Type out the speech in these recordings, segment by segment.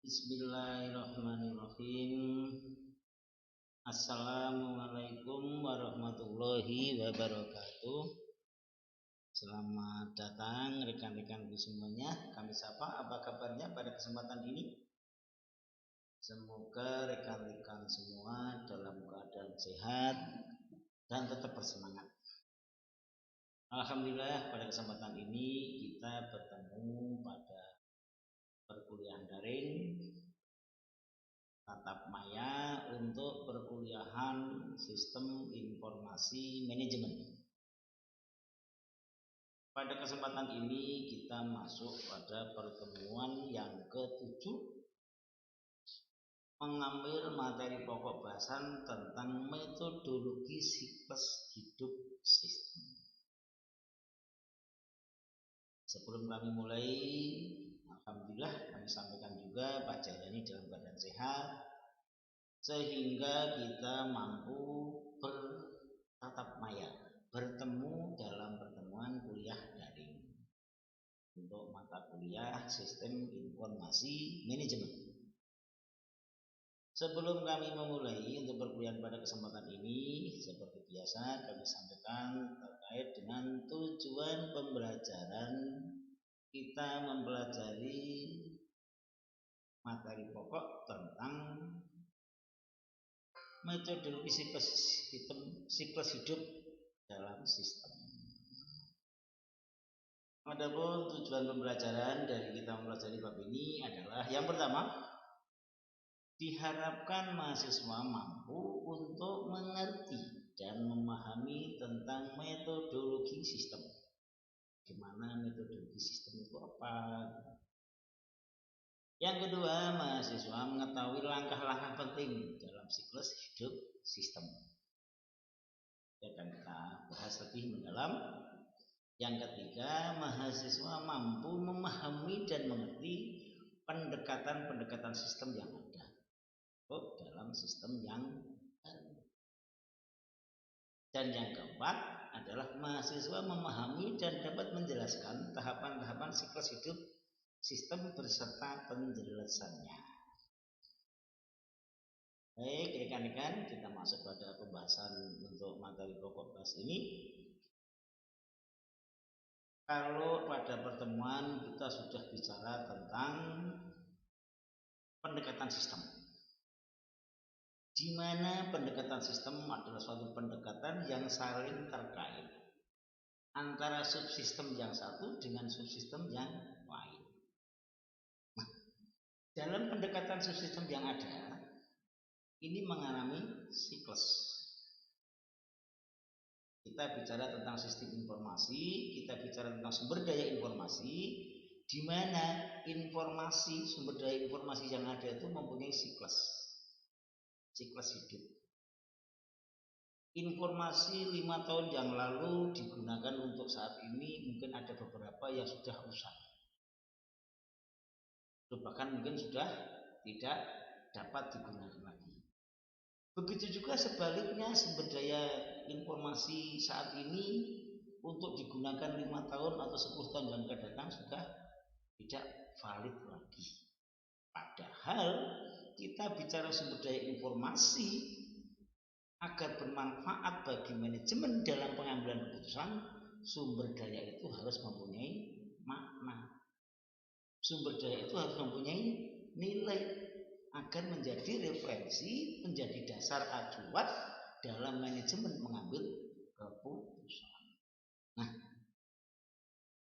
Bismillahirrahmanirrahim. Assalamualaikum warahmatullahi wabarakatuh. Selamat datang rekan-rekan semuanya. Kami sapa, apa kabarnya pada kesempatan ini? Semoga rekan-rekan semua dalam keadaan sehat dan tetap bersemangat. Alhamdulillah pada kesempatan ini kita bertemu pada perkuliahan daring tatap maya untuk perkuliahan sistem informasi manajemen. Pada kesempatan ini kita masuk pada pertemuan yang ke-7, mengambil materi pokok bahasan tentang metodologi siklus hidup sistem. Sebelum kami mulai, alhamdulillah kami sampaikan juga Pak Jailani dalam keadaan sehat, sehingga kita mampu bertatap maya, bertemu dalam pertemuan kuliah daring untuk mata kuliah sistem informasi manajemen. Sebelum kami memulai untuk perkuliahan pada kesempatan ini, seperti biasa kami sampaikan terkait dengan tujuan pembelajaran. Kita mempelajari materi pokok tentang metodologi siklus hidup dalam sistem. Adapun tujuan pembelajaran dari kita mempelajari bab ini adalah yang pertama, diharapkan mahasiswa mampu untuk mengerti dan memahami tentang metodologi sistem. Gimana metodologi sistem itu apa? Yang kedua, mahasiswa mengetahui langkah-langkah penting dalam siklus hidup sistem. Akan kita bahas lebih mendalam. Yang ketiga, mahasiswa mampu memahami dan mengerti pendekatan-pendekatan sistem yang ada dalam sistem yang baru. Dan yang keempat adalah mahasiswa memahami dan dapat menjelaskan tahapan-tahapan siklus hidup sistem beserta penjelasannya. Baik rekan-rekan, kita masuk pada pembahasan untuk materi pokok bahas ini. Kalau pada pertemuan kita sudah bicara tentang pendekatan sistem, di mana pendekatan sistem adalah suatu pendekatan yang saling terkait antara subsistem yang satu dengan subsistem yang lain. Nah, dalam pendekatan subsistem yang ada, ini mengalami siklus. Kita bicara tentang sistem informasi, kita bicara tentang sumber daya informasi, di mana informasi, sumber daya informasi yang ada itu mempunyai siklus hidup. Informasi 5 tahun yang lalu digunakan untuk saat ini mungkin ada beberapa yang sudah rusak, bahkan mungkin sudah tidak dapat digunakan lagi. Begitu juga sebaliknya, sumber daya informasi saat ini untuk digunakan 5 tahun atau 10 tahun yang akan datang sudah tidak valid lagi. Padahal kita bicara sumber daya informasi agar bermanfaat bagi manajemen dalam pengambilan keputusan, sumber daya itu harus mempunyai makna. Sumber daya itu harus mempunyai nilai agar menjadi referensi, menjadi dasar acuan dalam manajemen mengambil keputusan. Nah,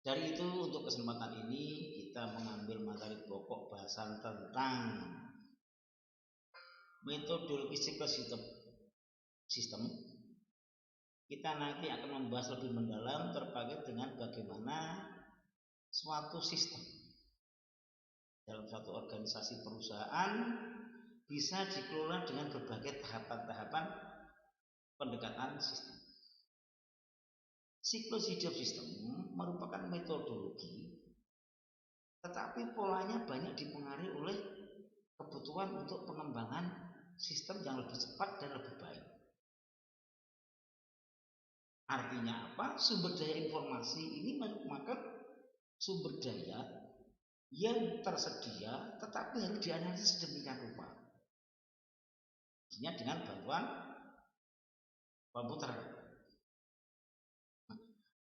dari itu untuk kesempatan ini kita mengambil materi pokok bahasan tentang metodologi siklus sistem. Kita nanti akan membahas lebih mendalam terkait dengan bagaimana suatu sistem dalam suatu organisasi perusahaan bisa dikelola dengan berbagai tahapan-tahapan pendekatan sistem. Siklus hidup sistem merupakan metodologi, tetapi polanya banyak dipengaruhi oleh kebutuhan untuk pengembangan sistem yang lebih cepat dan lebih baik. Artinya apa? Sumber daya informasi ini merupakan sumber daya yang tersedia tetapi harus dianalisis sedemikian rupa. Artinya dengan bantuan komputer.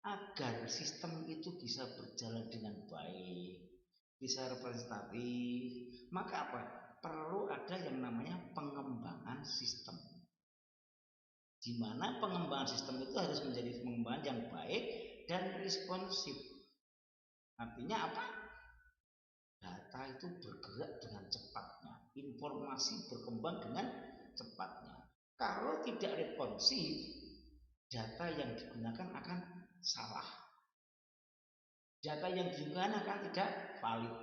Agar sistem itu bisa berjalan dengan baik, bisa representatif, maka apa? Perlu ada yang namanya pengembangan sistem. Di mana pengembangan sistem itu harus menjadi pengembangan yang baik dan responsif. Artinya apa? Data itu bergerak dengan cepatnya, informasi berkembang dengan cepatnya. Kalau tidak responsif, data yang digunakan akan salah. Data yang digunakan akan tidak valid.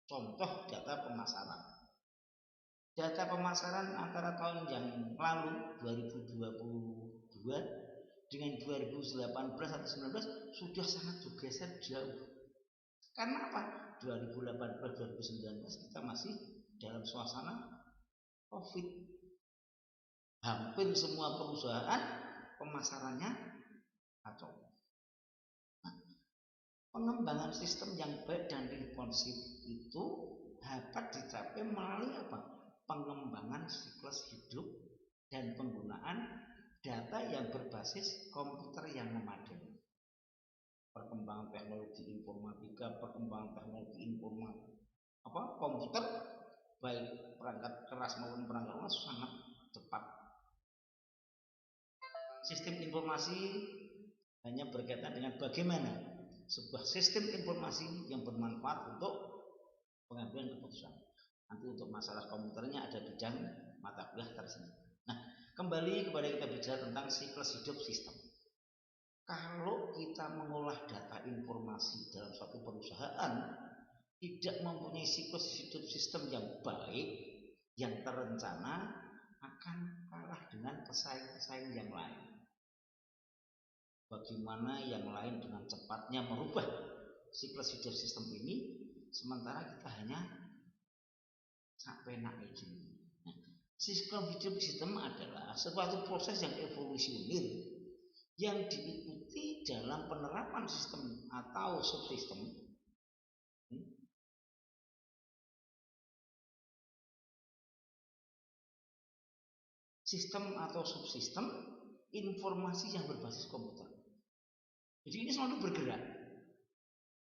Contoh data pemasaran. Data pemasaran antara tahun yang lalu 2022 dengan 2018 atau 2019 sudah sangat bergeser jauh. Karena apa? 2018-2019 kita masih dalam suasana COVID. Hampir semua perusahaan pemasarannya kacau. Pengembangan sistem yang baik dan responsif itu dapat dicapai melalui apa? Pengembangan siklus hidup dan penggunaan data yang berbasis komputer yang memadai. Perkembangan teknologi informatika, perkembangan teknologi komputer, baik perangkat keras maupun perangkat lunas sangat cepat. Sistem informasi hanya berkaitan dengan bagaimana sebuah sistem informasi yang bermanfaat untuk pengambilan keputusan. Nanti untuk masalah komputernya ada bidang mata kuliah tersendiri. Nah, kembali kepada kita bicara tentang siklus hidup sistem. Kalau kita mengolah data informasi dalam suatu perusahaan tidak mempunyai siklus hidup sistem yang baik, yang terencana, akan kalah dengan pesaing-pesaing yang lain. Bagaimana yang lain dengan cepatnya merubah siklus hidup sistem ini, sementara kita hanya sampai naik ini. Siklus hidup sistem adalah suatu proses yang evolusioner yang diikuti dalam penerapan sistem atau subsistem sistem atau subsistem informasi yang berbasis komputer. Jadi ini selalu bergerak.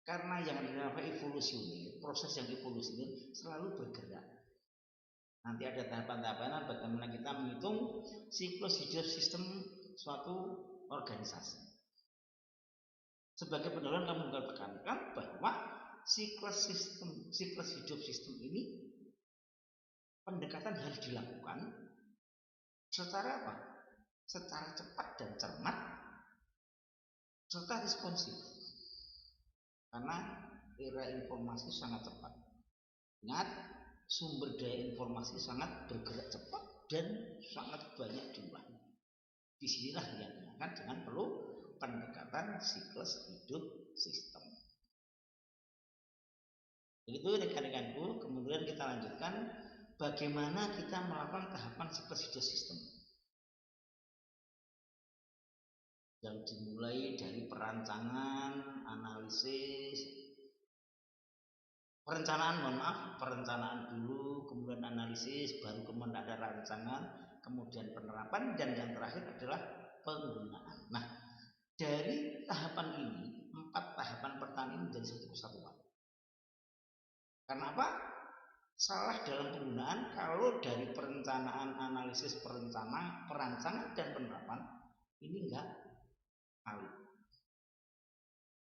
Karena yang dinamakan evolusioner, proses yang evolusioner selalu bergerak. Nanti ada tahapan-tahapan bagaimana kita menghitung siklus hidup sistem suatu organisasi. Sebagai pendahuluan kami tekankan bahwa siklus hidup sistem ini pendekatan harus dilakukan secara apa? Secara cepat dan cermat serta responsif. Karena era informasi sangat cepat. Ingat, sumber daya informasi sangat bergerak cepat dan sangat banyak jumlah. Disinilah yang dinamakan dengan perlu pendekatan siklus hidup sistem. Begitu rekan-rekanku, kemudian kita lanjutkan bagaimana kita melakukan tahapan siklus hidup sistem. Yang dimulai dari perencanaan, analisis, perencanaan dulu, kemudian analisis, baru kemudian ada rancangan, kemudian penerapan, dan yang terakhir adalah penggunaan. Nah, dari tahapan ini, 4 tahapan pertanian ini menjadi satu kesatuan. Karena apa? Salah dalam penggunaan kalau dari perencanaan, analisis, perancangan, dan penerapan ini enggak valid.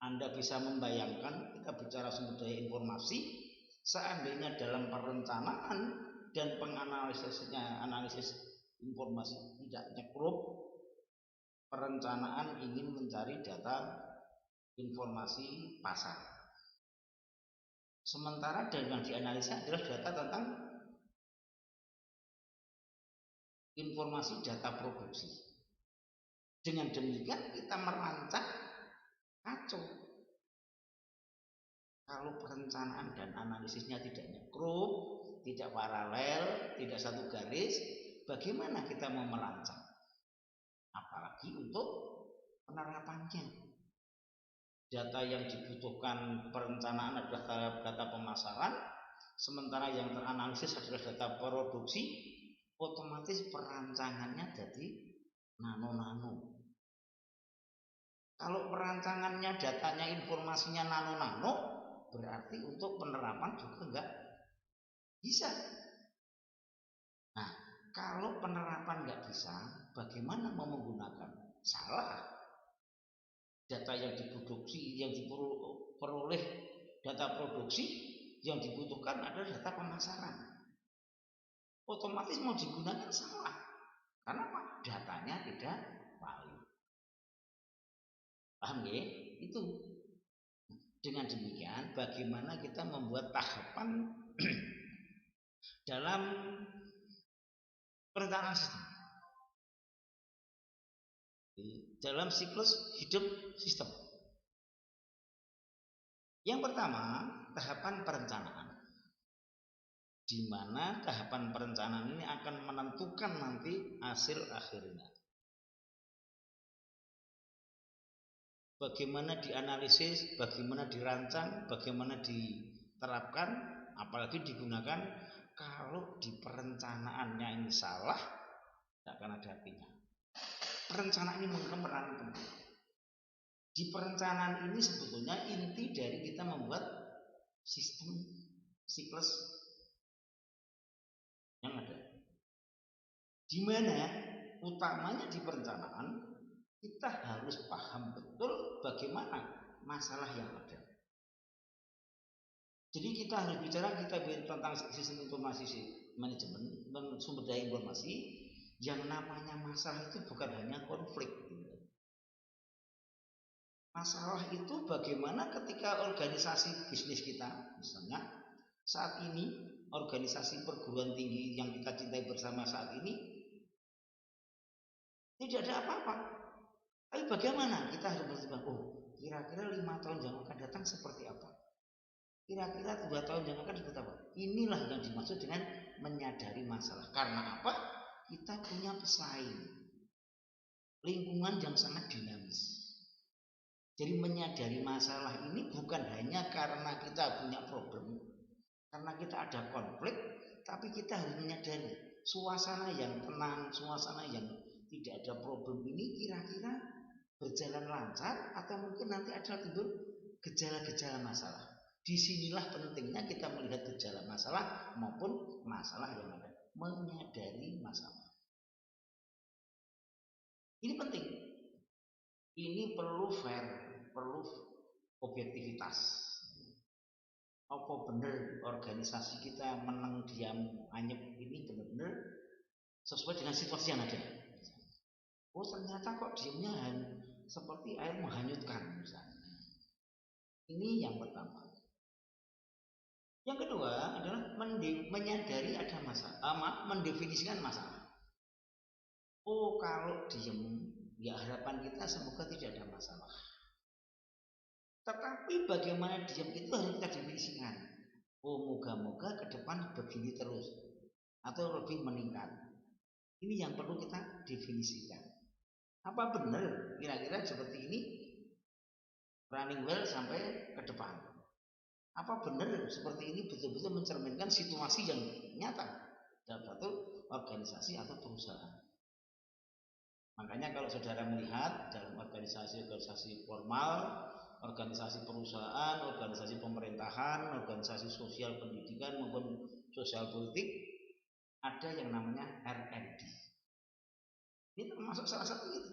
Anda bisa membayangkan kita bicara sumber daya informasi, seandainya dalam perencanaan dan analisis informasi tidak nyekrup, perencanaan ingin mencari data informasi pasar, sementara yang dianalisa adalah data tentang informasi data produksi. Dengan demikian kita merancang kacau. Kalau perencanaan dan analisisnya tidak nyekrup, tidak paralel, tidak satu garis, bagaimana kita mau merancang? Apalagi untuk penerapannya. data yang dibutuhkan perencanaan adalah data pemasaran, sementara yang teranalisis adalah data produksi, otomatis perancangannya jadi nano-nano. Kalau perancangannya datanya informasinya nano-nano, berarti untuk penerapan juga enggak bisa. Nah, kalau penerapan enggak bisa, bagaimana mau menggunakan? Salah. Data yang diproduksi, yang diperoleh data produksi, yang dibutuhkan adalah data pemasaran. Otomatis mau digunakan salah. Karena apa? Datanya tidak valid. Paham ya? Itu. Dengan demikian, bagaimana kita membuat tahapan dalam perencanaan sistem, dalam siklus hidup sistem. Yang pertama, tahapan perencanaan, di mana tahapan perencanaan ini akan menentukan nanti hasil akhirnya. Bagaimana dianalisis, bagaimana dirancang, bagaimana diterapkan, apalagi digunakan. Kalau di perencanaannya ini salah, tidak akan ada artinya. Perencanaan ini memegang peran penting. Di perencanaan ini sebetulnya inti dari kita membuat sistem siklus yang ada. Di mana utamanya di perencanaan kita harus paham betul bagaimana masalah yang ada. Jadi kita harus bicara tentang sistem informasi manajemen dan sumber daya informasi. Yang namanya masalah itu bukan hanya konflik. Masalah itu bagaimana ketika organisasi bisnis kita, misalnya saat ini organisasi perguruan tinggi yang kita cintai bersama saat ini tidak ada apa-apa. Tapi bagaimana kita harus berpikir, kira-kira 5 tahun yang akan datang seperti apa? Kira-kira 2 tahun yang akan seperti apa? Inilah yang dimaksud dengan menyadari masalah. Karena apa? Kita punya pesaing, lingkungan yang sangat dinamis. Jadi menyadari masalah ini bukan hanya karena kita punya problem, karena kita ada konflik, tapi kita harus menyadari suasana yang tenang, suasana yang tidak ada problem ini kira-kira berjalan lancar atau mungkin nanti ada timbul gejala-gejala masalah. Disinilah pentingnya kita melihat gejala masalah maupun masalah yang ada. Menyadari masalah. Ini penting. Ini perlu fair, perlu objektivitas. Apa benar organisasi kita menang diam anyep ini benar-benar sesuai dengan situasi yang ada? Ternyata kok diamnya seperti air menghanyutkan misalnya. Ini yang pertama. Yang kedua adalah menyadari ada masalah, mendefinisikan masalah. Kalau diem, ya harapan kita semoga tidak ada masalah. Tetapi bagaimana diam itu harus kita definisikan. Moga-moga ke depan begini terus atau lebih meningkat. Ini yang perlu kita definisikan. Apa benar kira-kira seperti ini running well sampai ke depan? Apa benar seperti ini betul-betul mencerminkan situasi yang nyata dalam satu organisasi atau perusahaan? Makanya kalau saudara melihat dalam organisasi formal, organisasi perusahaan, organisasi pemerintahan, organisasi sosial pendidikan maupun sosial politik, ada yang namanya R&D. Ini termasuk salah satu itu.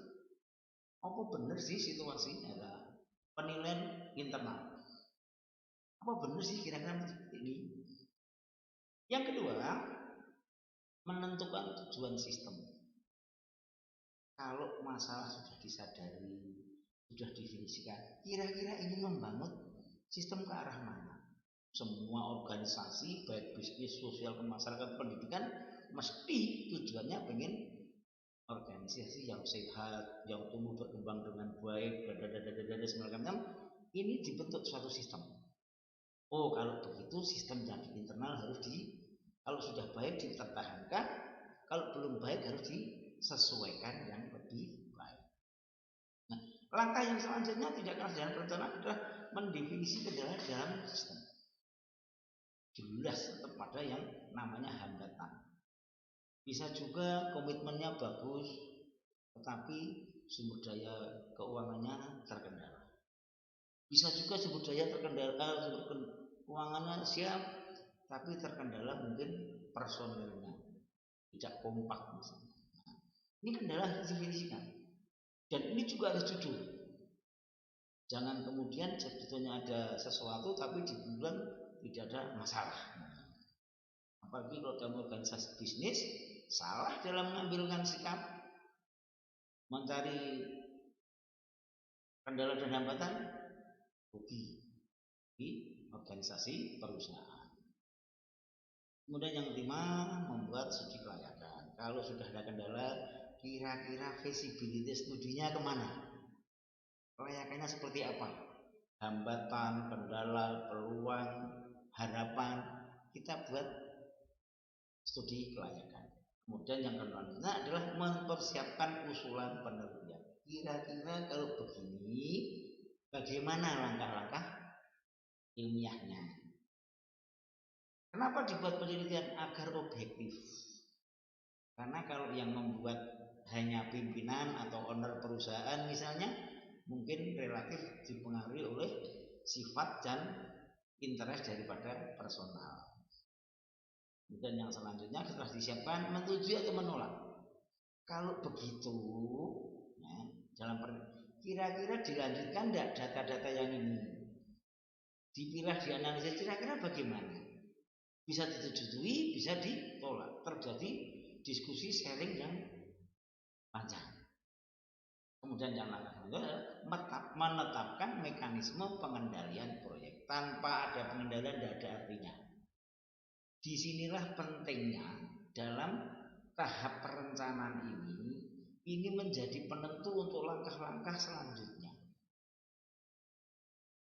Apa benar sih situasinya? Penilaian internal. Apa benar sih kira-kira seperti ini? Yang kedua, menentukan tujuan sistem. Kalau masalah sudah disadari, sudah definisikan, kira-kira ingin membangun sistem ke arah mana? Semua organisasi, baik bisnis, sosial, kemasyarakatan, pendidikan, mesti tujuannya pengen organisasi yang sehat, yang tumbuh berkembang dengan baik, dan semacam ini dibentuk suatu sistem. Kalau begitu sistem yang di internal harus kalau sudah baik dipertahankan, kalau belum baik harus disesuaikan yang lebih baik. Nah, Langkah yang selanjutnya tidak kalah dengan perencanaan adalah mendefinisi kendala dalam sistem. Jelas tetap pada yang namanya hambatan. Bisa juga komitmennya bagus, tetapi sumber daya keuangannya terkendala. Bisa juga sumber daya terkendala, sumber keuangannya siap, tapi terkendala mungkin personilnya tidak kompak misalnya. Ini kendala harus didefinisikan. Dan ini juga harus jujur. Jangan kemudian sebetulnya ada sesuatu tapi di bulan tidak ada masalah. Apalagi kalau dalam organisasi bisnis salah dalam mengambilkan sikap, mencari kendala dan hambatan, rugi di organisasi perusahaan. Kemudian yang kelima, membuat studi kelayakan. Kalau sudah ada kendala, kira-kira visibility studinya kemana? Kelayakannya seperti apa? Hambatan, kendala, peluang, harapan. Kita buat studi kelayakan. Kemudian yang keempat adalah mempersiapkan usulan penelitian. Kira-kira kalau begini, bagaimana langkah-langkah ilmiahnya? Kenapa dibuat penelitian? Agar objektif. Karena kalau yang membuat hanya pimpinan atau owner perusahaan misalnya, mungkin relatif dipengaruhi oleh sifat dan interest daripada personal. Dan yang selanjutnya setelah disiapkan, menyetujui atau menolak. Kalau begitu, ya, kira-kira dilanjutkan tidak data-data yang ini? Dipilah, dianalisis, kira-kira bagaimana? Bisa disetujui, bisa ditolak. Terjadi diskusi sharing yang panjang. Kemudian yang menetapkan mekanisme pengendalian proyek. Tanpa ada pengendalian tidak ada artinya. Disinilah pentingnya dalam tahap perencanaan ini menjadi penentu untuk langkah-langkah selanjutnya.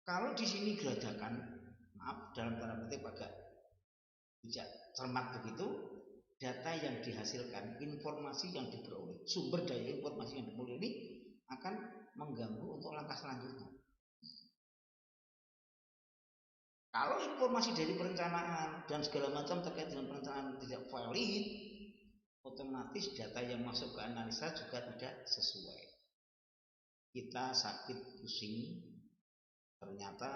Kalau di sini geradakan, maaf dalam tanda petik agak tidak cermat begitu, data yang dihasilkan, informasi yang diperoleh, sumber daya informasi yang diperoleh ini akan mengganggu untuk langkah selanjutnya. Kalau informasi dari perencanaan dan segala macam terkait dengan perencanaan tidak valid, otomatis data yang masuk ke analisa juga tidak sesuai. Kita sakit pusing, ternyata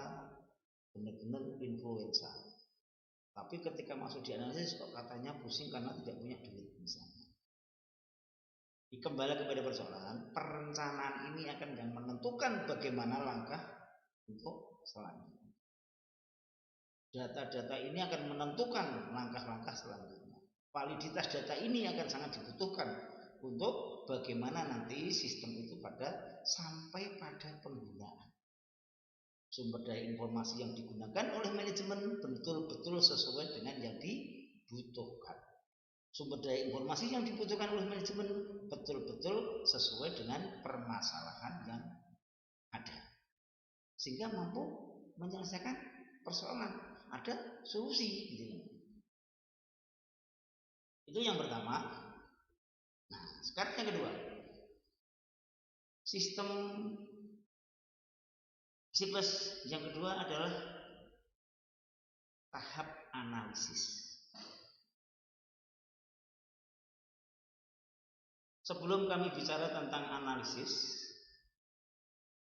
benar-benar influenza. Tapi ketika masuk di analisis kok katanya pusing karena tidak punya duit misalnya. Kembali kepada persoalan, perencanaan ini akan menentukan bagaimana langkah untuk selanjutnya. Data-data ini akan menentukan langkah-langkah selanjutnya. Validitas data ini akan sangat dibutuhkan untuk bagaimana nanti sistem itu sampai pada penggunaan. Sumber daya informasi yang digunakan oleh manajemen betul-betul sesuai dengan yang dibutuhkan. Sumber daya informasi yang dibutuhkan oleh manajemen betul-betul sesuai dengan permasalahan yang ada. Sehingga mampu menyelesaikan persoalan, ada solusi gitu. Itu yang pertama. Nah, sekarang yang kedua. Sistem siklus yang kedua adalah tahap analisis. Sebelum kami bicara tentang analisis,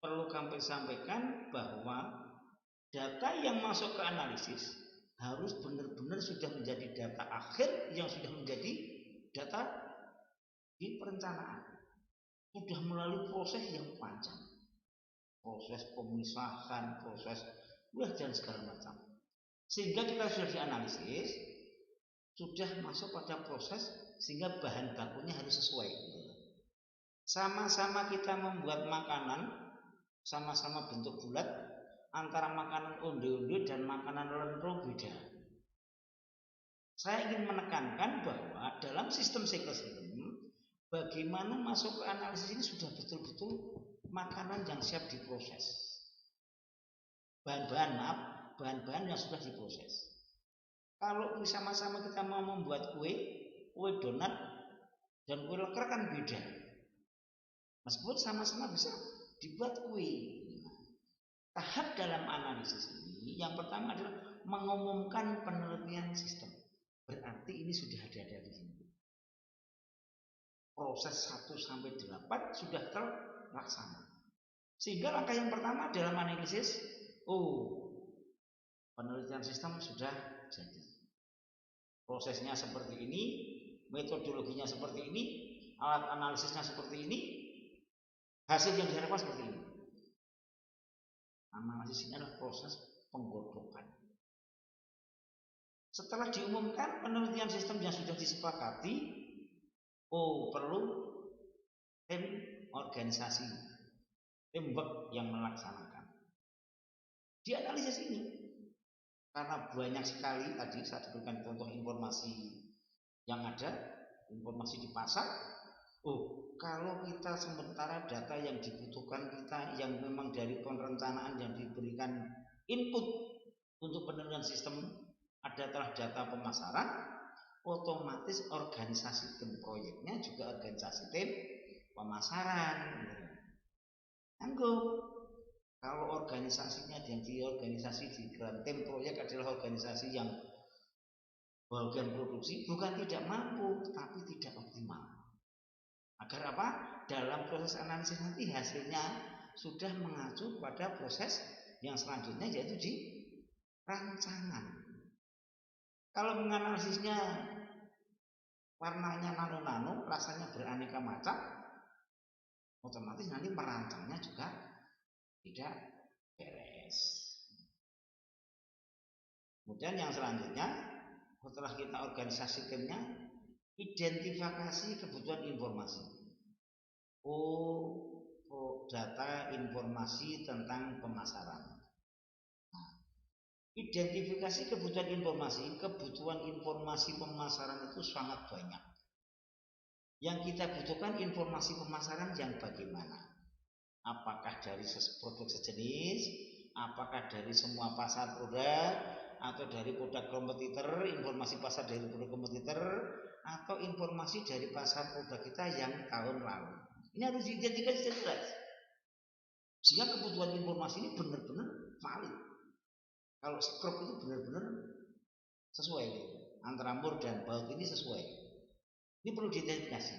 perlu kami sampaikan bahwa data yang masuk ke analisis harus benar-benar sudah menjadi data akhir yang sudah menjadi data di perencanaan. Sudah melalui proses yang panjang. Proses pemisahan, proses dan segala macam. Sehingga kita sudah dianalisis, sudah masuk pada proses sehingga bahan bakunya harus sesuai. Sama-sama kita membuat makanan, sama-sama bentuk bulat, antara makanan onde-onde dan makanan lenro beda. Saya ingin menekankan bahwa dalam sistem siklus ini, bagaimana masuk ke analisis ini sudah betul-betul makanan yang siap diproses. Bahan-bahan yang sudah diproses. Kalau sama-sama kita mau membuat kue donat dan kue leker kan beda. Meskipun sama-sama bisa dibuat kue. Tahap dalam analisis ini yang pertama adalah mengumumkan penelitian sistem. Berarti ini sudah ada dari sini. Proses 1 sampai 8 sudah terlaksana. Sehingga langkah yang pertama dalam analisis, penelitian sistem sudah jadi. Prosesnya seperti ini, metodologinya seperti ini, alat analisisnya seperti ini, hasil yang diharapkan seperti ini. Analisis ini adalah proses penggodokan. Setelah diumumkan penelitian sistem yang sudah disepakati, perlu tim organisasi, teamwork yang melaksanakan. Di analisis ini, karena banyak sekali tadi saya berikan contoh informasi yang ada, informasi di pasar. Kalau kita sementara data yang dibutuhkan kita yang memang dari perencanaan yang diberikan input untuk penelitian sistem adalah data pemasaran, otomatis organisasi tim proyeknya juga organisasi tim pemasaran. Kalau organisasinya yang di organisasi di tim proyek adalah organisasi yang bagian produksi, bukan tidak mampu, tapi tidak optimal. Agar apa? Dalam proses analisis nanti hasilnya sudah mengacu pada proses yang selanjutnya, yaitu di rancangan. Kalau menganalisisnya warnanya nano-nano, rasanya beraneka macam, otomatis nanti merancangnya juga tidak beres. Kemudian yang selanjutnya, setelah kita organisasi timnya, identifikasi kebutuhan informasi. Data informasi tentang pemasaran. Identifikasi kebutuhan informasi pemasaran itu sangat banyak. Yang kita butuhkan informasi pemasaran yang bagaimana? Apakah dari produk sejenis? Apakah dari semua pasar produk? Atau dari produk kompetitor, informasi pasar dari produk kompetitor, atau informasi dari pasar produk kita yang tahun lalu. Ini harus diidentifikasi jelas, sehingga kebutuhan informasi ini benar-benar valid. Kalau skrop itu benar-benar sesuai, antara mur dan baut ini sesuai. Ini perlu diidentifikasi.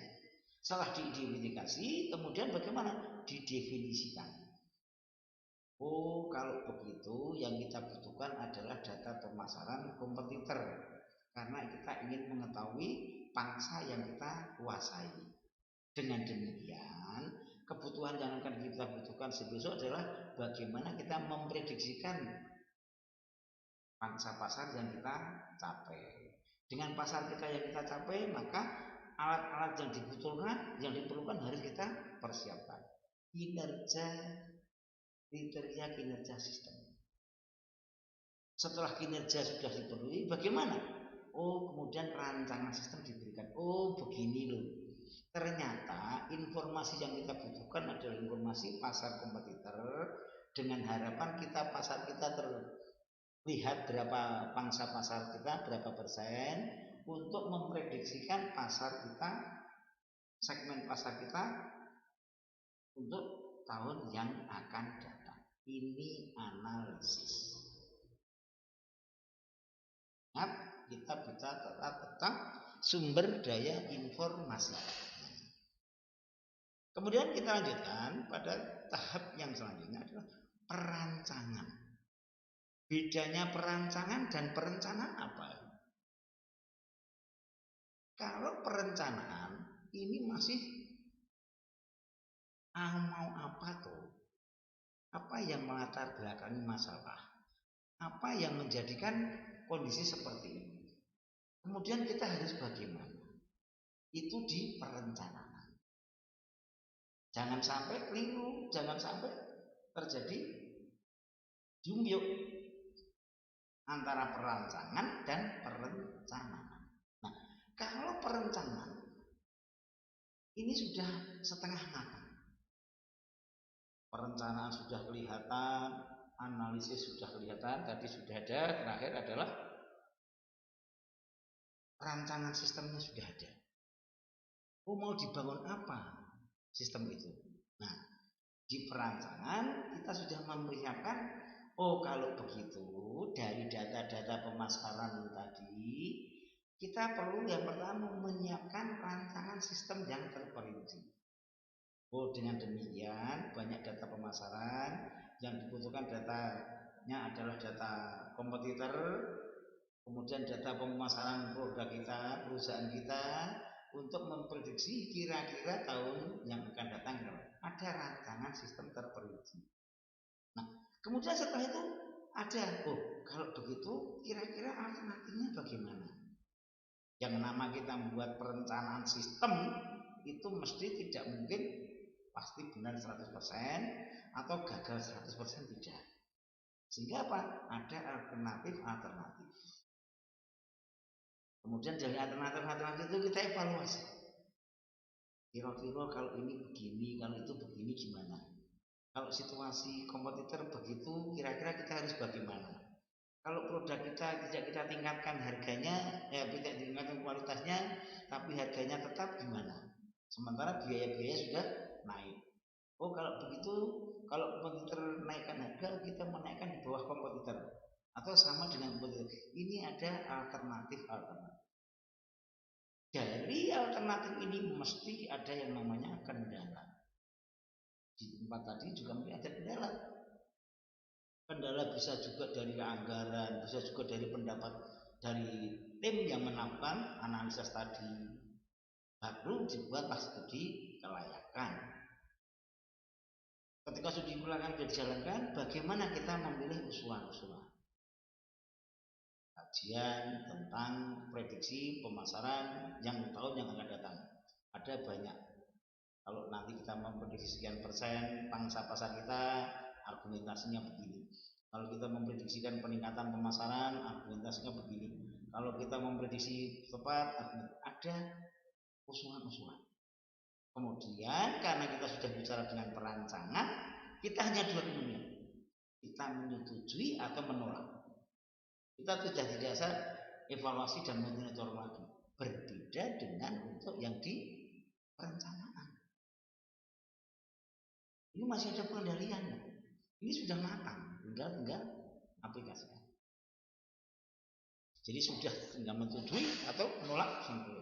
Setelah diidentifikasi, kemudian bagaimana? Didefinisikan. Kalau begitu yang kita butuhkan adalah data pemasaran kompetitor, karena kita ingin mengetahui pangsa yang kita kuasai. Dengan demikian, kebutuhan yang akan kita butuhkan sebesok adalah bagaimana kita memprediksikan pangsa pasar yang kita capai. Dengan pasar kita yang kita capai, maka alat-alat yang diperlukan harus kita persiapkan. Kriteria kinerja sistem. Setelah kinerja sudah dipenuhi, bagaimana? Kemudian rancangan sistem diberikan. Begini loh. Ternyata informasi yang kita butuhkan adalah informasi pasar kompetitor, dengan harapan pasar kita terlihat berapa pangsa pasar kita, berapa persen, untuk memprediksikan pasar kita, segmen pasar kita untuk tahun yang akan datang. Ini analisis. Kita bicara tentang sumber daya informasi. Kemudian kita lanjutkan pada tahap yang selanjutnya adalah perancangan. Bedanya perancangan dan perencanaan apa? Kalau perencanaan ini masih mau apa tuh? Apa yang melatar belakangi masalah? Apa yang menjadikan kondisi seperti ini? Kemudian kita harus bagaimana? Itu di perencanaan. Jangan sampai keliru, jangan sampai terjadi jumyuk antara perancangan dan perencanaan. Nah, kalau perencanaan ini sudah setengah matang. Perencanaan sudah kelihatan, analisis sudah kelihatan, tadi sudah ada, terakhir adalah rancangan sistemnya sudah ada. Mau dibangun apa sistem itu? Nah, Di perancangan kita sudah mempersiapkan, oh kalau begitu dari data-data pemasaran tadi kita perlu yang pertama menyiapkan rancangan sistem yang terperinci. Oh dengan demikian banyak data pemasaran yang dibutuhkan, datanya adalah data kompetitor, kemudian data pemasaran produk kita, perusahaan kita, untuk memprediksi kira-kira tahun yang akan datang ada rancangan sistem terperinci. Nah, kemudian setelah itu ada, oh kalau begitu kira-kira alternatifnya bagaimana? Yang nama kita membuat perencanaan sistem itu mesti tidak mungkin pasti benar 100% atau gagal 100% tidak. Sehingga apa? Ada alternatif. Kemudian dari alternatif itu kita evaluasi. Kira-kira kalau ini begini, kalau itu begini gimana? Kalau situasi kompetitor begitu, kira-kira kita harus bagaimana? Kalau produk kita tidak kita tingkatkan harganya, tidak tingkatkan kualitasnya, tapi harganya tetap gimana? Sementara biaya-biaya sudah naik. Oh kalau begitu, kalau kompetitor naikkan harga, kita menaikkan di bawah kompetitor atau sama dengan kompetitor. Ini ada alternatif. Dari alternatif ini mesti ada yang namanya kendala. Di tempat tadi juga mesti ada kendala. Kendala bisa juga dari anggaran, bisa juga dari pendapat dari tim yang melakukan analisis tadi. Baru dibuatlah studi kelayakan. Ketika studi kelayakan sudah dijalankan, bagaimana kita memilih usulan-usulan? Kajian tentang prediksi pemasaran yang tahun yang akan datang. Ada banyak. Kalau nanti kita memprediksi sekian persen pangsa pasar kita, argumentasinya begini. Kalau kita memprediksikan peningkatan pemasaran, argumentasinya begini. Kalau kita memprediksi tepat, ada usulan-usulan. Kemudian karena kita sudah bicara dengan perancangan, kita hanya dua pilihan. Kita menyetujui atau menolak. Kita sudah tidak bisa evaluasi dan monitor lagi. Berbeda dengan untuk yang di perencanaan. Ini masih ada pengendaliannya. Ini sudah matang, tinggal aplikasikan. Jadi sudah tinggal menyetujui atau menolak sampai.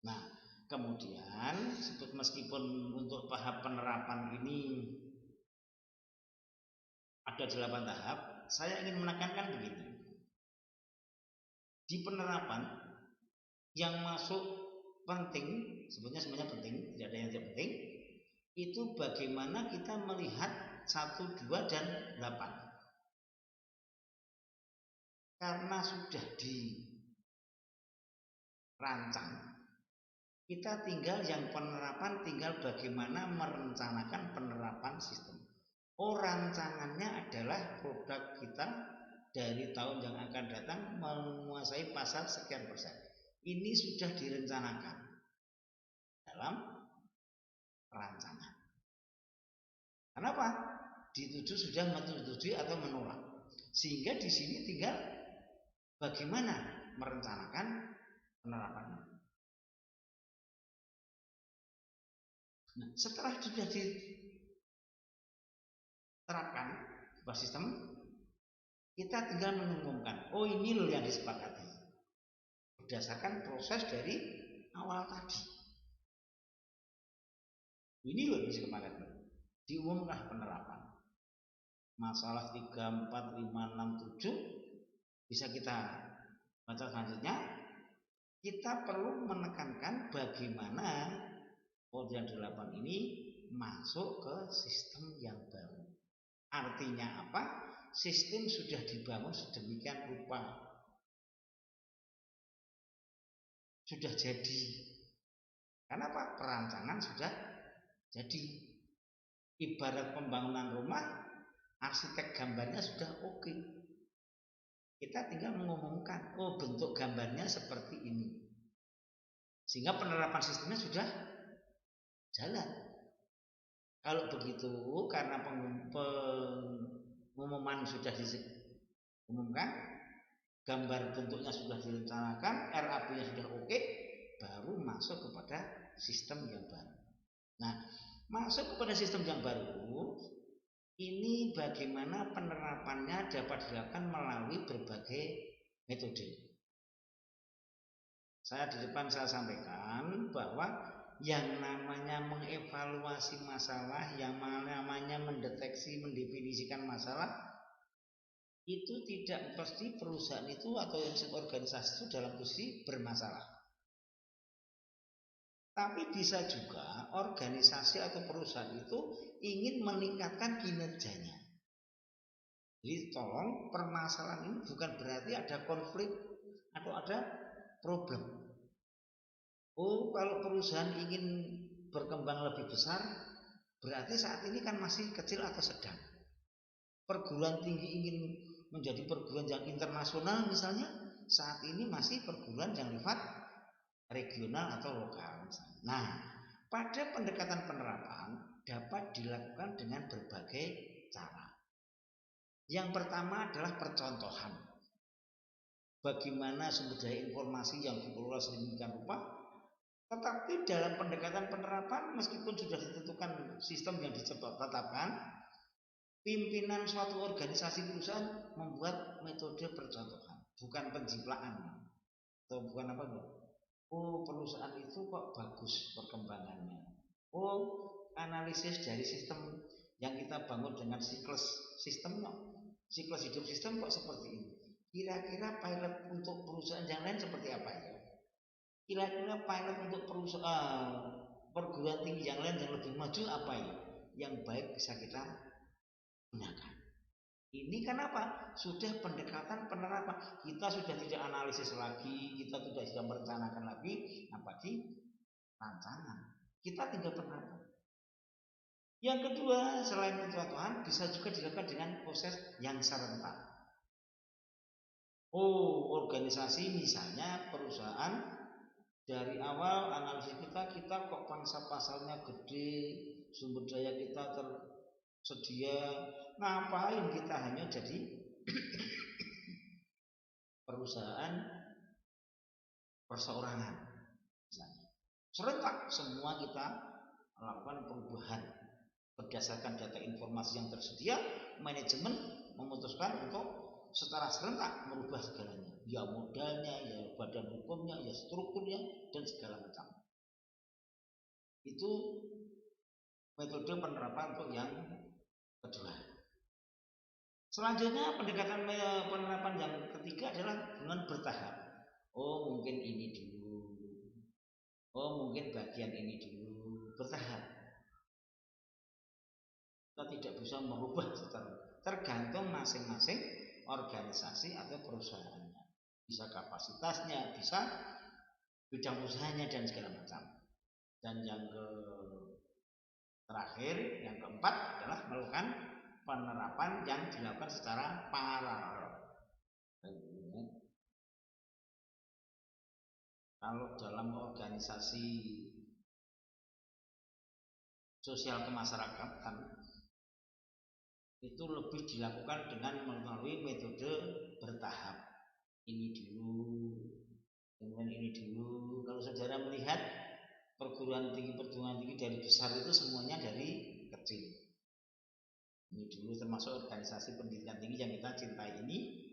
Nah, kemudian meskipun untuk tahap penerapan ini ada 8 tahap, saya ingin menekankan begini. Di penerapan yang masuk penting, sebenarnya penting, tidak ada yang tidak penting, itu bagaimana kita melihat 1, 2, dan 8. Karena sudah dirancang, kita tinggal yang penerapan, tinggal bagaimana merencanakan penerapan sistem. Oh, rancangannya adalah produk kita dari tahun yang akan datang menguasai pasar sekian persen. Ini sudah direncanakan dalam rancangan. Kenapa? Dituju sudah menyetujui atau menolak. Sehingga di sini tinggal bagaimana merencanakan penerapannya. Nah, setelah sudah diterapkan sebuah sistem, kita tinggal mengumumkan, oh ini loh yang disepakati berdasarkan proses dari awal tadi. Ini loh yang disepakati, diumumkan penerapan. Masalah 3, 4, 5, 6, 7 bisa kita baca selanjutnya. Kita perlu menekankan bagaimana kemudian 8 ini masuk ke sistem yang baru. Artinya apa? Sistem sudah dibangun sedemikian rupa, sudah jadi. Kenapa? Perancangan sudah jadi. Ibarat pembangunan rumah, arsitek gambarnya sudah oke. Kita tinggal mengumumkan, oh bentuk gambarnya seperti ini. Sehingga penerapan sistemnya sudah jalan. Kalau begitu, karena pengumuman sudah diumumkan, gambar bentuknya sudah direncanakan, RAB-nya sudah oke, baru masuk kepada sistem yang baru. Nah, Masuk kepada sistem yang baru, ini bagaimana penerapannya dapat dilakukan melalui berbagai metode. Saya di depan saya sampaikan bahwa yang namanya mengevaluasi masalah, yang namanya mendeteksi, mendefinisikan masalah, itu tidak pasti perusahaan itu atau yang organisasi itu dalam posisi bermasalah. Tapi bisa juga organisasi atau perusahaan itu ingin meningkatkan kinerjanya. Jadi tolong, permasalahan ini bukan berarti ada konflik atau ada problem. Oh, kalau perusahaan ingin berkembang lebih besar, berarti saat ini kan masih kecil atau sedang. Perguruan tinggi ingin menjadi perguruan yang internasional misalnya, saat ini masih perguruan yang level regional atau lokal. Nah, pada pendekatan penerapan dapat dilakukan dengan berbagai cara. Yang pertama adalah percontohan. Bagaimana sumber daya informasi yang dikelola sedemikian rupa. Tetapi dalam pendekatan penerapan, meskipun sudah ditentukan sistem yang ditetapkan, pimpinan suatu organisasi perusahaan membuat metode percontohan, bukan penjiplakan atau bukan apa. Oh, perusahaan itu kok bagus perkembangannya. Oh, analisis dari sistem yang kita bangun dengan siklus hidup sistem kok seperti ini. Kira-kira pilot untuk perusahaan yang lain seperti apa ya? Kira-kira pilot untuk perusahaan perguruan tinggi yang lain yang lebih maju apa ya? Yang baik bisa kita gunakan. Ini kenapa? Sudah pendekatan penerapan. Kita sudah tidak analisis lagi, kita sudah tidak merencanakan lagi, apa di rancangan. Kita tinggal penerapan. Yang kedua, selain pencontohan, bisa juga dilakukan dengan proses yang serentak. Oh, organisasi misalnya perusahaan, dari awal analisis kita kok pangsa pasarnya gede, sumber daya kita tersedia, ngapain kita hanya jadi perusahaan perseorangan misalnya. Serentak semua kita melakukan perubahan berdasarkan data informasi yang tersedia. Manajemen memutuskan untuk secara serentak merubah segalanya, ya modalnya, ya badan hukumnya, ya strukturnya, dan segala macam. Itu metode penerapan untuk yang kedua. Selanjutnya pendekatan penerapan yang ketiga adalah dengan bertahap. Oh, mungkin ini dulu. Oh, mungkin bagian ini dulu. Bertahap. Kita tidak bisa merubah secara tergantung masing-masing organisasi atau perusahaannya. Bisa kapasitasnya, bisa bidang usahanya dan segala macam. Dan yang terakhir, yang keempat adalah melakukan penerapan yang dilakukan secara paralel. Kalau dalam organisasi sosial kemasyarakatan itu lebih dilakukan dengan melalui metode bertahap. Ini dulu, kemudian ini dulu. Kalau saudara melihat perguruan tinggi dari besar itu semuanya dari kecil. Ini dulu termasuk organisasi pendidikan tinggi yang kita cintai ini,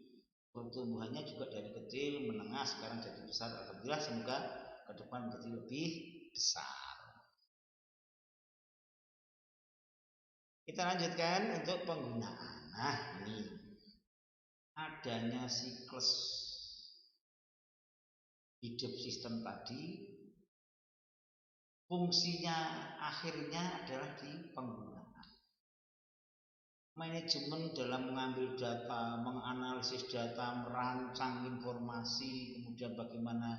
pertumbuhannya juga dari kecil, menengah, sekarang jadi besar. Alhamdulillah, semoga ke depan menjadi lebih besar. Kita lanjutkan untuk penggunaan. Nah, ini adanya siklus hidup sistem tadi, fungsinya akhirnya adalah di penggunaan. Manajemen dalam mengambil data, menganalisis data, merancang informasi, kemudian bagaimana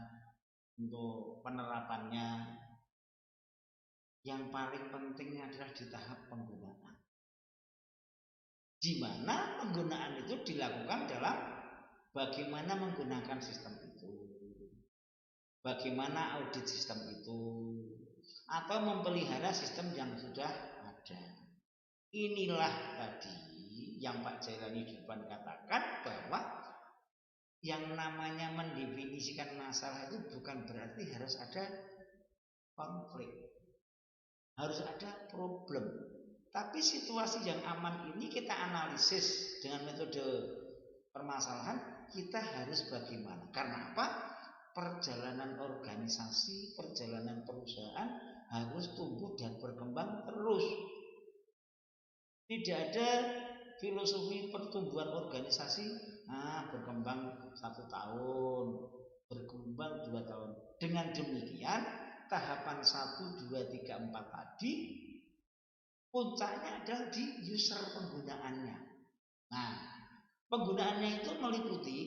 untuk penerapannya. Yang paling penting adalah di tahap penggunaan, di mana penggunaan itu dilakukan dalam bagaimana menggunakan sistem itu, bagaimana audit sistem itu, atau memelihara sistem yang sudah ada. Inilah tadi yang Pak Jailani di depan katakan, bahwa yang namanya mendefinisikan masalah itu bukan berarti harus ada konflik, harus ada problem. Tapi situasi yang aman ini kita analisis dengan metode permasalahan, kita harus bagaimana? Karena apa? Perjalanan organisasi, perjalanan perusahaan harus tumbuh dan berkembang terus. Tidak ada filosofi pertumbuhan organisasi berkembang 1 tahun, berkembang 2 tahun. Dengan demikian tahapan 1, 2, 3, 4 tadi puncaknya adalah di user penggunaannya. Nah, penggunaannya itu meliputi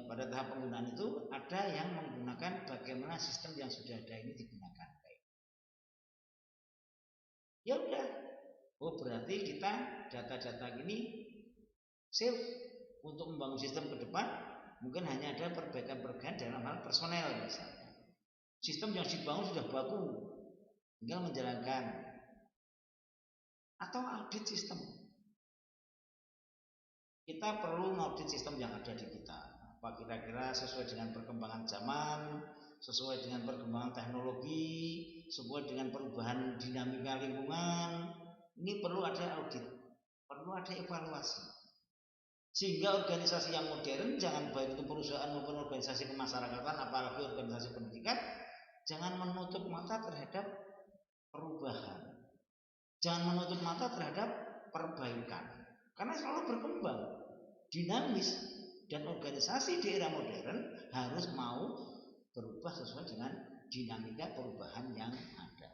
pada tahap penggunaan itu ada yang menggunakan bagaimana sistem yang sudah ada ini digunakan. Ya udah, berarti kita data-data ini save untuk membangun sistem ke depan. Mungkin hanya ada perbaikan-perbaikan dalam hal personel misalnya. Sistem yang dibangun sudah baku, tinggal menjalankan. Atau audit sistem. Kita perlu audit sistem yang ada di kita. Apa kira-kira sesuai dengan perkembangan zaman, sesuai dengan perkembangan teknologi, sesuai dengan perubahan dinamika lingkungan. Ini perlu ada audit, perlu ada evaluasi. Sehingga organisasi yang modern, jangan baik itu perusahaan maupun organisasi kemasyarakatan, apalagi organisasi pendidikan, jangan menutup mata terhadap perubahan. Jangan menutup mata terhadap perbaikan. Karena selalu berkembang, dinamis, dan organisasi di era modern harus mau berubah sesuai dengan dinamika perubahan yang ada.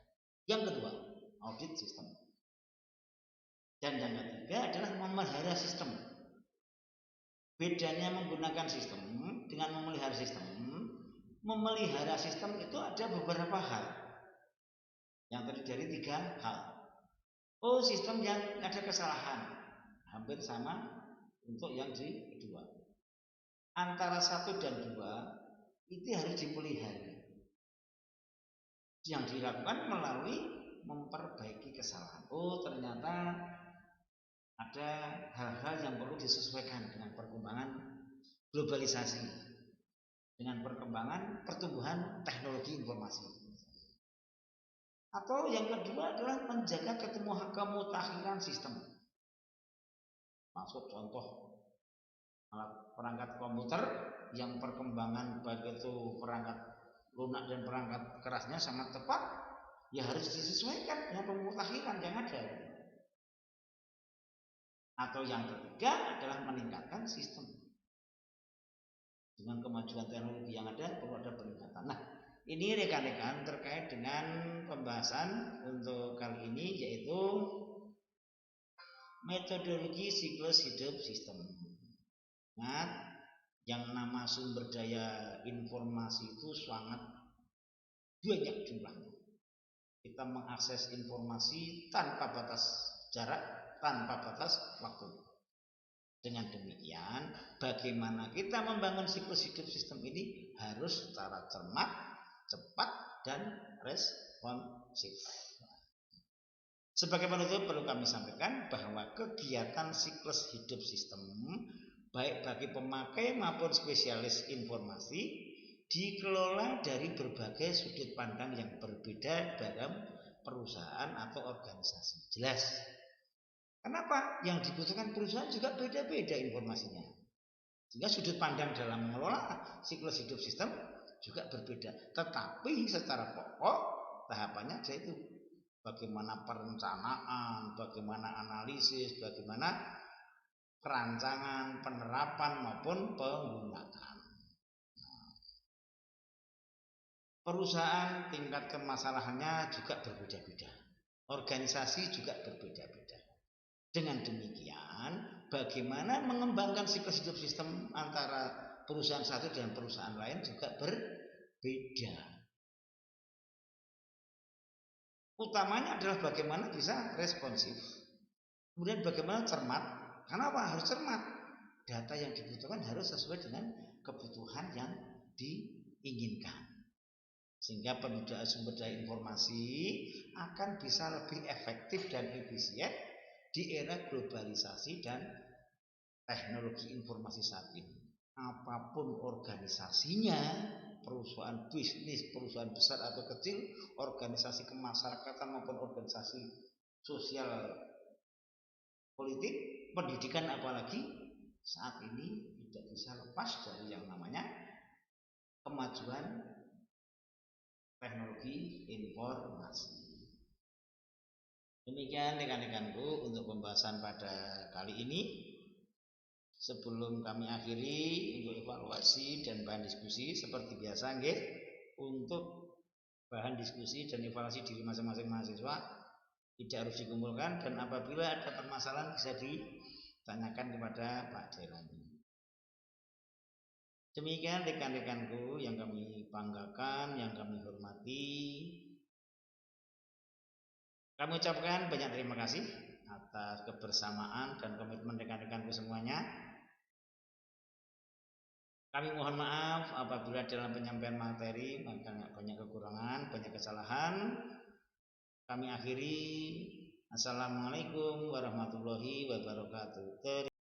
Yang kedua, audit sistem. Dan yang ketiga adalah memelihara sistem. Bedanya menggunakan sistem dengan memelihara sistem. Memelihara sistem itu ada beberapa hal yang terdiri dari 3 hal. Sistem yang ada kesalahan hampir sama untuk yang di kedua. Antara 1 dan 2 itu harus dipelihara. Yang dilakukan melalui memperbaiki kesalahan. Ternyata ada hal-hal yang perlu disesuaikan dengan perkembangan globalisasi, dengan perkembangan pertumbuhan teknologi informasi. Atau yang kedua adalah menjaga kemutakhiran sistem. Maksud contoh alat perangkat komputer yang perkembangan baik itu perangkat lunak dan perangkat kerasnya sangat tepat, ya harus disesuaikan dengan pemutakhiran yang ada. Atau yang ketiga adalah meningkatkan sistem. Dengan kemajuan teknologi yang ada perlu ada peningkatan. Nah, ini rekan-rekan terkait dengan pembahasan untuk kali ini, yaitu metodologi siklus hidup sistem. Nah, yang nama sumber daya informasi itu sangat banyak jumlahnya. Kita mengakses informasi tanpa batas jarak, tanpa batas waktu. Dengan demikian, bagaimana kita membangun siklus hidup sistem ini harus secara cermat, cepat, dan responsif. Sebagai penutup perlu kami sampaikan bahwa kegiatan siklus hidup sistem baik bagi pemakai maupun spesialis informasi dikelola dari berbagai sudut pandang yang berbeda dalam perusahaan atau organisasi. Jelas. Kenapa? Yang dibutuhkan perusahaan juga beda-beda informasinya. Sehingga sudut pandang dalam mengelola siklus hidup sistem juga berbeda. Tetapi secara pokok tahapannya yaitu bagaimana perencanaan, bagaimana analisis, bagaimana perancangan, penerapan maupun penggunaan. Perusahaan tingkat kemasalahannya juga berbeda-beda. Organisasi juga berbeda-beda. Dengan demikian, bagaimana mengembangkan siklus hidup sistem antara perusahaan satu dan perusahaan lain juga berbeda. Utamanya adalah bagaimana bisa responsif. Kemudian bagaimana cermat. Kenapa harus cermat? Data yang dibutuhkan harus sesuai dengan kebutuhan yang diinginkan. Sehingga penggunaan sumber daya informasi akan bisa lebih efektif dan efisien di era globalisasi dan teknologi informasi saat ini. Apapun organisasinya, perusahaan bisnis, perusahaan besar atau kecil, organisasi kemasyarakatan maupun organisasi sosial politik, pendidikan apalagi saat ini tidak bisa lepas dari yang namanya kemajuan teknologi informasi. Demikian rekan-rekanku untuk pembahasan pada kali ini. Sebelum kami akhiri, untuk evaluasi dan bahan diskusi seperti biasa nggih, untuk bahan diskusi dan evaluasi diri masing-masing mahasiswa tidak harus dikumpulkan, dan apabila ada permasalahan bisa ditanyakan kepada Pak Jelani. Demikian rekan-rekanku yang kami banggakan, yang kami hormati. Kami ucapkan banyak terima kasih atas kebersamaan dan komitmen rekan-rekanku semuanya. Kami mohon maaf apabila dalam penyampaian materi banyak kekurangan, banyak kesalahan. Kami akhiri. Assalamualaikum warahmatullahi wabarakatuh.